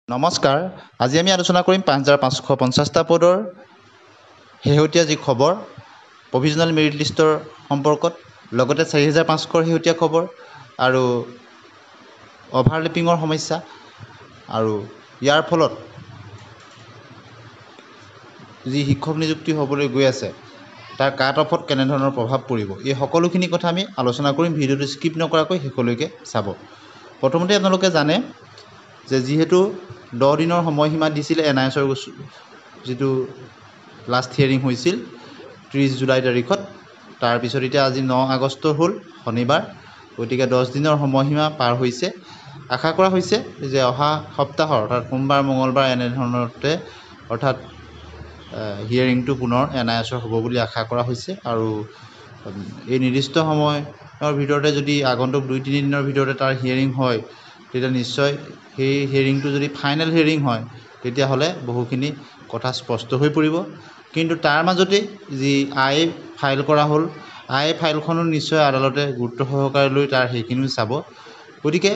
নমস্কাৰ, আজি আমি আলোচনা কৰিম ৫৫৫০টা পদৰ শেহতীয়া যি খবৰ প্ৰভিজনেল মেৰিট লিষ্টৰ সম্পৰ্কত, লগতে ৪৫০০ৰ শেহতীয়া খবৰ আৰু অভাৰলেপিঙৰ সমস্যা আৰু ইয়াৰ ফলত যি শিক্ষক নিযুক্তি হ'বলৈ গৈ আছে তাৰ কাট অফত কেনেধৰণৰ প্ৰভাৱ পৰিব, এই সকলোখিনি কথা আমি আলোচনা কৰিম। ভিডিঅ'টো স্কিপ নকৰাকৈ শেষলৈকে চাব। প্ৰথমতে আপোনালোকে জানে যে যিহেতু 10 দিনৰ সময়সীমা দিছিল NISৰ যিটো লাষ্ট হিয়াৰিং হৈছিল 30 জুলাই তাৰিখত, তাৰপিছত এতিয়া আজি 9 আগষ্ট হ'ল শনিবাৰ, গতিকে 10 দিনৰ সময়সীমা পাৰ হৈছে। আশা কৰা হৈছে যে অহা সপ্তাহৰ অৰ্থাৎ সোমবাৰ মঙলবাৰ এনেধৰণতে অৰ্থাৎ হিয়াৰিংটো পুনৰ NISৰ হ'ব বুলি আশা কৰা হৈছে। আৰু এই নিৰ্দিষ্ট সময়ৰ ভিতৰতে যদি আগন্তুক 2-3 দিনৰ ভিতৰতে তাৰ হিয়াৰিং হয়, তেতিয়া নিশ্চয় সেই হিয়াৰিংটো যদি ফাইনেল হিয়াৰিং হয় তেতিয়াহ'লে বহুখিনি কথা স্পষ্ট হৈ পৰিব। কিন্তু তাৰ মাজতে যি IA ফাইল কৰা হ'ল, IA ফাইলখনো নিশ্চয় আদালতে গুৰুত্ব সহকাৰে লৈ তাৰ সেইখিনিও চাব। গতিকে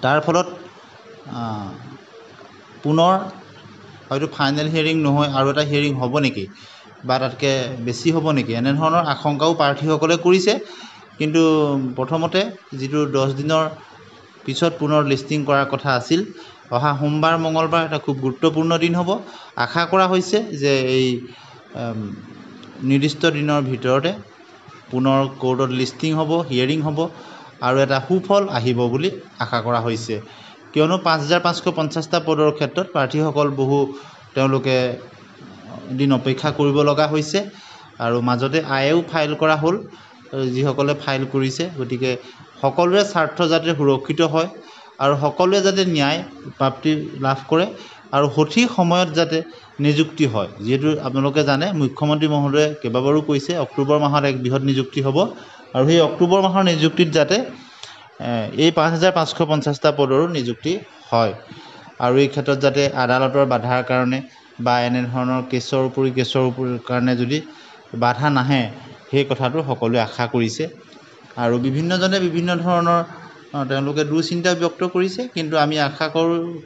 তাৰ ফলত পুনৰ হয়তো ফাইনেল হিয়াৰিং নহয় আৰু এটা হিয়াৰিং হ'ব নেকি বা তাতকৈ বেছি হ'ব নেকি, এনেধৰণৰ আশংকাও প্ৰাৰ্থীসকলে কৰিছে। কিন্তু প্ৰথমতে যিটো 10 দিনৰ পিছত পুনৰ লিষ্টিং কৰাৰ কথা আছিল, অহা সোমবাৰ মঙলবাৰ এটা খুব গুৰুত্বপূৰ্ণ দিন হ'ব। আশা কৰা হৈছে যে এই নিৰ্দিষ্ট দিনৰ ভিতৰতে পুনৰ কোৰ্টত লিষ্টিং হ'ব, হিয়াৰিং হ'ব আৰু এটা সুফল আহিব বুলি আশা কৰা হৈছে। কিয়নো ৫৫৫০টা পদৰ ক্ষেত্ৰত প্ৰাৰ্থীসকল তেওঁলোকে দিন অপেক্ষা কৰিব লগা হৈছে আৰু মাজতে IAও ফাইল কৰা হ'ল যিসকলে ফাইল কৰিছে। গতিকে সকলোৰে স্বাৰ্থ যাতে সুৰক্ষিত হয় আৰু সকলোৱে যাতে ন্যায় প্ৰাপ্তি লাভ কৰে আৰু সঠিক সময়ত যাতে নিযুক্তি হয়। যিহেতু আপোনালোকে জানে মুখ্যমন্ত্ৰী মহোদয়ে কেইবাবাৰো কৈছে অক্টোবৰ মাহত এক বৃহৎ নিযুক্তি হ'ব আৰু সেই অক্টোবৰ মাহৰ নিযুক্তিত যাতে এই ৫৫৫০টা পদৰো নিযুক্তি হয় আৰু এই ক্ষেত্ৰত যাতে আদালতৰ বাধাৰ কাৰণে বা এনেধৰণৰ কেছৰ কাৰণে যদি বাধা নাহে, সেই কথাটো সকলোৱে আশা কৰিছে। আৰু বিভিন্নজনে বিভিন্ন ধৰণৰ তেওঁলোকে দুশ্চিন্তা ব্যক্ত কৰিছে, কিন্তু আমি আশা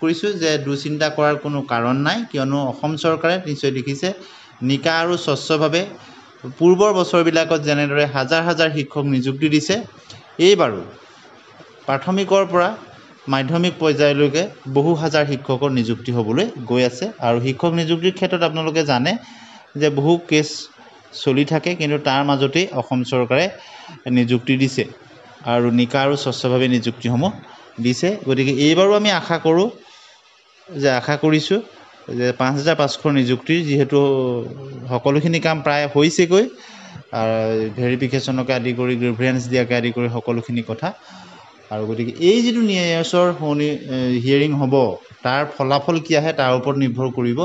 কৰিছোঁ যে দুশ্চিন্তা কৰাৰ কোনো কাৰণ নাই। কিয়নো অসম চৰকাৰে নিশ্চয় দেখিছে নিকা আৰু স্বচ্ছভাৱে পূৰ্বৰ বছৰবিলাকত যেনেদৰে হাজাৰ হাজাৰ শিক্ষক নিযুক্তি দিছে, এইবাৰো প্ৰাথমিকৰ পৰা মাধ্যমিক পৰ্যায়লৈকে বহু হাজাৰ শিক্ষকৰ নিযুক্তি হ'বলৈ গৈ আছে। আৰু শিক্ষক নিযুক্তিৰ ক্ষেত্ৰত আপোনালোকে জানে যে বহু কেছ চলি থাকে, কিন্তু তাৰ মাজতেই অসম চৰকাৰে নিযুক্তি দিছে আৰু নিকা আৰু স্বচ্ছভাৱে নিযুক্তিসমূহ দিছে। গতিকে এইবাৰো আমি আশা কৰিছোঁ যে ৫৫০০ৰ নিযুক্তিৰ যিহেতু সকলোখিনি কাম প্ৰায় হৈছেগৈ, ভেৰিফিকেশ্যনকে আদি কৰি গ্ৰিভেঞ্চ দিয়াকে আদি কৰি সকলোখিনি কথা। আৰু গতিকে এই যিটো NISৰ হিয়াৰিং হ'ব তাৰ ফলাফল কি আহে তাৰ ওপৰত নিৰ্ভৰ কৰিব।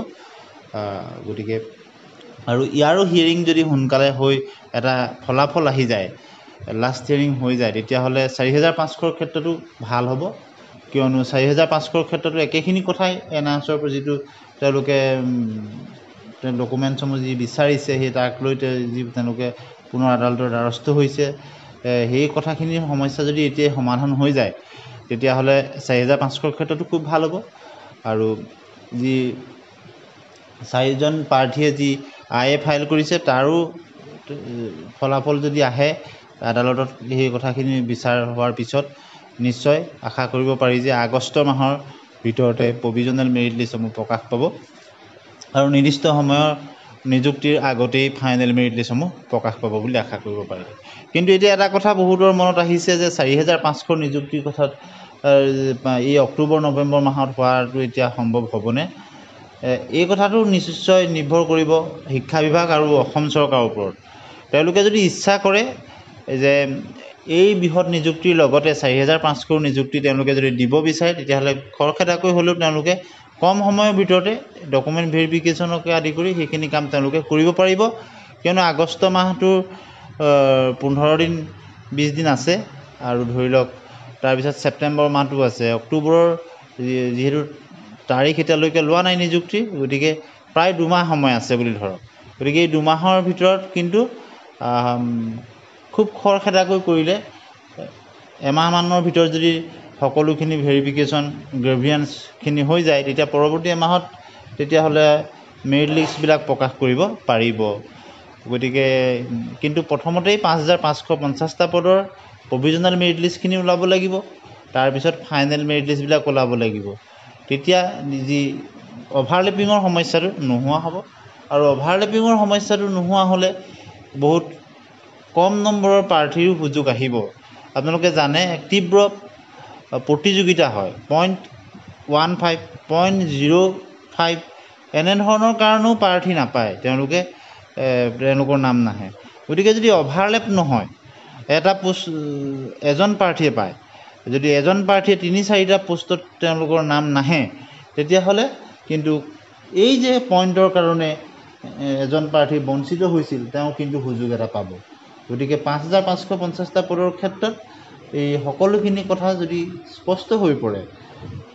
গতিকে আৰু ইয়াৰো হিয়াৰিং যদি সোনকালে হৈ এটা ফলাফল আহি যায়, লাষ্ট হিয়াৰিং হৈ যায়, তেতিয়াহ'লে ৪৫০০ৰ ক্ষেত্ৰতো ভাল হ'ব। কিয়নো ৪৫০০ৰ ক্ষেত্ৰতো একেখিনি কথাই NISৰ যিটো তেওঁলোকে ডকুমেণ্টছসমূহ যি বিচাৰিছে সেই তাক লৈ যি তেওঁলোকে পুনৰ আদালতৰ দ্বাৰস্থ হৈছে, সেই কথাখিনিৰ সমস্যা যদি এতিয়াই সমাধান হৈ যায় তেতিয়াহ'লে ৪৫০০ৰ ক্ষেত্ৰতো খুব ভাল হ'ব। আৰু যি 4জন প্ৰাৰ্থীয়ে যি IA ফাইল কৰিছে তাৰো ফলাফল যদি আহে আদালতত, সেই কথাখিনি বিচাৰ হোৱাৰ পিছত নিশ্চয় আশা কৰিব পাৰি যে আগষ্ট মাহৰ ভিতৰতে প্ৰভিজনেল মেৰিট লিষ্টসমূহ প্ৰকাশ পাব আৰু নিৰ্দিষ্ট সময়ৰ নিযুক্তিৰ আগতেই ফাইনেল মেৰিট লিষ্টসমূহ প্ৰকাশ পাব বুলি আশা কৰিব পাৰি। কিন্তু এতিয়া এটা কথা বহুতৰ মনত আহিছে যে ৪৫০০ৰ নিযুক্তিৰ কথাত এই অক্টোবৰ নৱেম্বৰ মাহত হোৱাটো এতিয়া সম্ভৱ হ'বনে? এই কথাটো নিশ্চয় নিৰ্ভৰ কৰিব শিক্ষা বিভাগ আৰু অসম চৰকাৰৰ ওপৰত। তেওঁলোকে যদি ইচ্ছা কৰে যে এই বৃহৎ নিযুক্তিৰ লগতে ৪৫০০ৰ নিযুক্তি তেওঁলোকে যদি দিব বিচাৰে, তেতিয়াহ'লে খৰখেদাকৈ হ'লেও তেওঁলোকে কম সময়ৰ ভিতৰতে ডকুমেণ্ট ভেৰিফিকেশ্যনকে আদি কৰি সেইখিনি কাম তেওঁলোকে কৰিব পাৰিব। কিয়নো আগষ্ট মাহটোৰ 15 দিন 20 দিন আছে আৰু ধৰি লওক তাৰপিছত ছেপ্টেম্বৰ মাহটো আছে, অক্টোবৰৰ যিহেতু তাৰিখ এতিয়ালৈকে লোৱা নাই নিযুক্তিৰ, গতিকে প্ৰায় 2 মাহ সময় আছে বুলি ধৰক। গতিকে এই 2 মাহৰ ভিতৰত কিন্তু খুব খৰখেদাকৈ কৰিলে এমাহমানৰ ভিতৰত যদি সকলোখিনি ভেৰিফিকেশ্যন গ্ৰেভিয়েন্সখিনি হৈ যায় তেতিয়া পৰৱৰ্তী মাহত তেতিয়াহ'লে মেৰিট লিষ্টবিলাক প্ৰকাশ কৰিব পাৰিব। গতিকে কিন্তু প্ৰথমতেই ৫,৫৫০টা পদৰ প্ৰভিজনেল মেৰিট লিষ্টখিনি ওলাব লাগিব, তাৰপিছত ফাইনেল মেৰিট লিষ্টবিলাক ওলাব লাগিব। তেতিয়া যি অভাৰলেপিঙৰ সমস্যাটো নোহোৱা হ'ব, আৰু অভাৰলেপিঙৰ সমস্যাটো নোহোৱা হ'লে বহুত কম নম্বৰৰ প্ৰাৰ্থীৰো সুযোগ আহিব। আপোনালোকে জানে তীব্ৰ প্ৰতিযোগিতা হয়, 0.15, 0.05 এনেধৰণৰ কাৰণেও প্ৰাৰ্থী নাপায়, তেওঁলোকৰ নাম নাহে। গতিকে যদি অভাৰলেপ নহয়, এটা পোষ্ট এজন প্ৰাৰ্থীয়ে পায়, যদি এজন প্ৰাৰ্থীয়ে ৩-৪টা পোষ্টত তেওঁলোকৰ নাম নাহে, তেতিয়াহ'লে কিন্তু এই যে পইণ্টৰ কাৰণে এজন প্ৰাৰ্থী বঞ্চিত হৈছিল তেওঁ কিন্তু সুযোগ এটা পাব। গতিকে ৫,৫৫০টা পদৰ ক্ষেত্ৰত এই সকলোখিনি কথা যদি স্পষ্ট হৈ পৰে,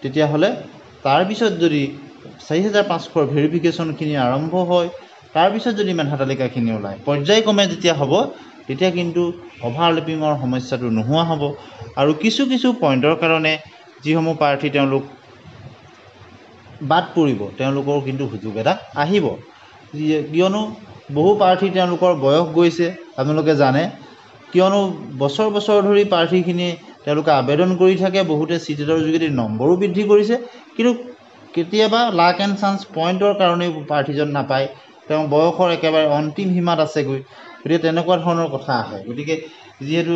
তেতিয়াহ'লে তাৰপিছত যদি ৪,৫০০ৰ ভেৰিফিকেশ্যনখিনি আৰম্ভ হয়, তাৰপিছত যদি মেধা তালিকাখিনি ওলায়, পৰ্যায়ক্ৰমে যেতিয়া হ'ব, তেতিয়া কিন্তু অভাৰলেপিঙৰ সমস্যাটো নোহোৱা হ'ব। আৰু কিছু পইণ্টৰ কাৰণে যিসমূহ প্ৰাৰ্থী তেওঁলোক বাদ পৰিব, তেওঁলোকৰ কিন্তু সুযোগ এটা আহিব। কিয়নো বহু প্ৰাৰ্থী তেওঁলোকৰ বয়স গৈছে, আপোনালোকে জানে, কিয়নো বছৰ ধৰি প্ৰাৰ্থীখিনি তেওঁলোকে আবেদন কৰি থাকে, বহুতে চিটেটৰ যোগেদি নম্বৰো বৃদ্ধি কৰিছে, কিন্তু কেতিয়াবা লাক এণ্ড চান্স পইণ্টৰ কাৰণেই প্ৰাৰ্থীজন নাপায়, তেওঁ বয়সৰ একেবাৰে অন্তিম সীমাত আছেগৈ। গতিকে তেনেকুৱা ধৰণৰ কথা আহে। গতিকে যিহেতু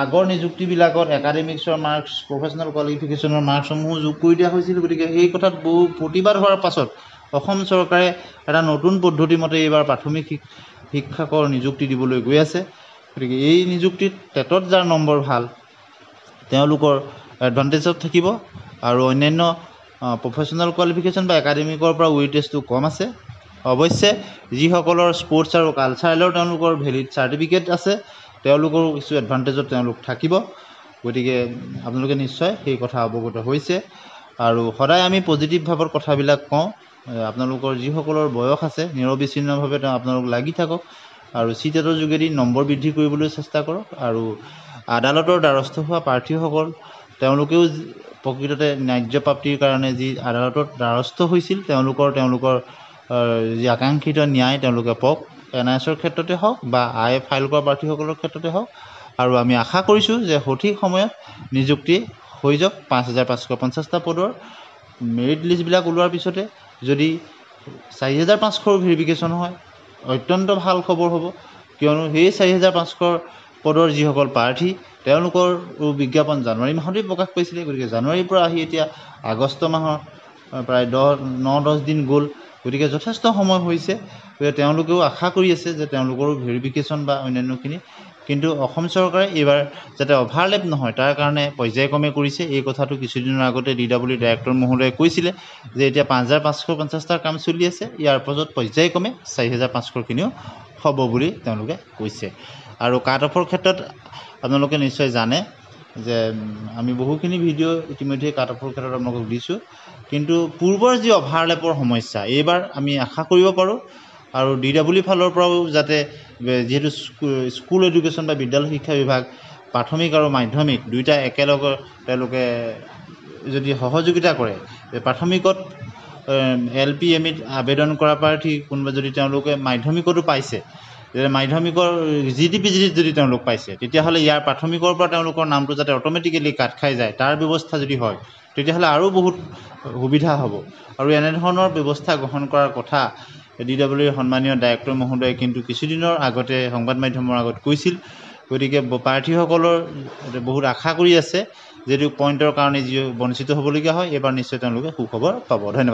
আগৰ নিযুক্তিবিলাকত একাডেমিক্সৰ মাৰ্কছ, প্ৰফেচনেল কোৱালিফিকেশ্যনৰ মাৰ্কছসমূহো যোগ কৰি দিয়া হৈছিল। গতিকে সেই কথাত বহু প্ৰতিবাদ হোৱাৰ পাছত অসম চৰকাৰে এটা নতুন পদ্ধতি মতে এইবাৰ প্ৰাথমিক শিক্ষকৰ নিযুক্তি দিবলৈ গৈ আছে। গতিকে এই নিযুক্তিত টেটত যাৰ নম্বৰ ভাল তেওঁলোকৰ এডভান্টেজত থাকিব, আৰু অন্যান্য প্ৰফেচনেল কোৱালিফিকেশ্যন বা একাডেমিকৰ পৰা ৱেইটেজটো কম আছে। অৱশ্যে যিসকলৰ স্পৰ্টছ আৰু কালচাৰেলৰ তেওঁলোকৰ ভেলিড চাৰ্টিফিকেট আছে, তেওঁলোকৰো কিছু এডভান্টেজত তেওঁলোক থাকিব। গতিকে আপোনালোকে নিশ্চয় সেই কথা অৱগত হৈছে, আৰু সদায় আমি পজিটিভ ভাৱৰ কথাবিলাক কওঁ। আপোনালোকৰ যিসকলৰ বয়স আছে নিৰবিচ্ছিন্নভাৱে আপোনালোক লাগি থাকক, আৰু চিটেটৰ যোগেদি নম্বৰ বৃদ্ধি কৰিবলৈ চেষ্টা কৰক। আৰু আদালতৰ দ্বাৰস্থ হোৱা প্ৰাৰ্থীসকল তেওঁলোকেও প্ৰকৃততে ন্যায্য প্ৰাপ্তিৰ কাৰণে যি আদালতত দ্বাৰস্থ হৈছিল, তেওঁলোকৰ যি আকাংক্ষিত ন্যায় তেওঁলোকে পাওক, NISৰ ক্ষেত্ৰতে হওক বা আয়ে ফাইল কৰা প্ৰাৰ্থীসকলৰ ক্ষেত্ৰতে হওক। আৰু আমি আশা কৰিছোঁ যে সঠিক সময়ত নিযুক্তি হৈ যাওক। ৫,৫৫০টা পদৰ মেৰিট লিষ্টবিলাক ওলোৱাৰ পিছতে যদি ৪,৫০০ৰ ভেৰিফিকেশ্যন হয়, অত্যন্ত ভাল খবৰ হ'ব। কিয়নো সেই ৪,৫০০ পদৰ যিসকল প্ৰাৰ্থী তেওঁলোকৰ বিজ্ঞাপন জানুৱাৰী মাহতেই প্ৰকাশ পাইছিলে। গতিকে জানুৱাৰীৰ পৰা আহি এতিয়া আগষ্ট মাহৰ প্ৰায় 9-10 দিন গ'ল। গতিকে যথেষ্ট সময় হৈছে। গতিকে তেওঁলোকেও আশা কৰি আছে যে তেওঁলোকৰো ভেৰিফিকেশ্যন বা অন্যান্যখিনি, কিন্তু অসম চৰকাৰে এইবাৰ যাতে অভাৰলেপ নহয় তাৰ কাৰণে পৰ্যায়ক্ৰমে কৰিছে। এই কথাটো কিছুদিনৰ আগতে DW ডাইৰেক্টৰ মহোদয়ে কৈছিলে যে এতিয়া ৫,৫৫০টাৰ কাম চলি আছে, ইয়াৰ পাছত পৰ্যায়ক্ৰমে ৪,৫০০খিনিও হ'ব বুলি তেওঁলোকে কৈছে। আৰু কাট অফৰ ক্ষেত্ৰত আপোনালোকে নিশ্চয় জানে যে আমি বহুখিনি ভিডিঅ' ইতিমধ্যে কাট অফৰ ক্ষেত্ৰত আপোনালোকক দিছোঁ, কিন্তু পূৰ্বৰ যি অভাৰলেপৰ সমস্যা এইবাৰ আমি আশা কৰিব পাৰোঁ। আৰু DW ফালৰ পৰাও যাতে, যিহেতু স্কুল এডুকেশ্যন বা বিদ্যালয় শিক্ষা বিভাগ প্ৰাথমিক আৰু মাধ্যমিক দুয়োটা একেলগে তেওঁলোকে যদি সহযোগিতা কৰে, প্ৰাথমিকত LP MEত আবেদন কৰা প্ৰাৰ্থী কোনোবা যদি তেওঁলোকে মাধ্যমিকতো পাইছে, মাধ্যমিকৰ GDP যদি তেওঁলোক পাইছে, তেতিয়াহ'লে ইয়াৰ প্ৰাথমিকৰ পৰা তেওঁলোকৰ নামটো যাতে অট'মেটিকেলি কাট খাই যায় তাৰ ব্যৱস্থা যদি হয়, তেতিয়াহ'লে আৰু বহুত সুবিধা হ'ব। আৰু এনেধৰণৰ ব্যৱস্থা গ্ৰহণ কৰাৰ কথা DWৰ সন্মানীয় ডাইৰেক্টৰ মহোদয়ে কিন্তু কিছুদিনৰ আগতে সংবাদ মাধ্যমৰ আগত কৈছিল। গতিকে প্ৰাৰ্থীসকলৰ বহুত আশা কৰি আছে, যদিও পইণ্টৰ কাৰণে যি বঞ্চিত হ'বলগীয়া হয়, এইবাৰ নিশ্চয় তেওঁলোকে সুখবৰ পাব। ধন্যবাদ।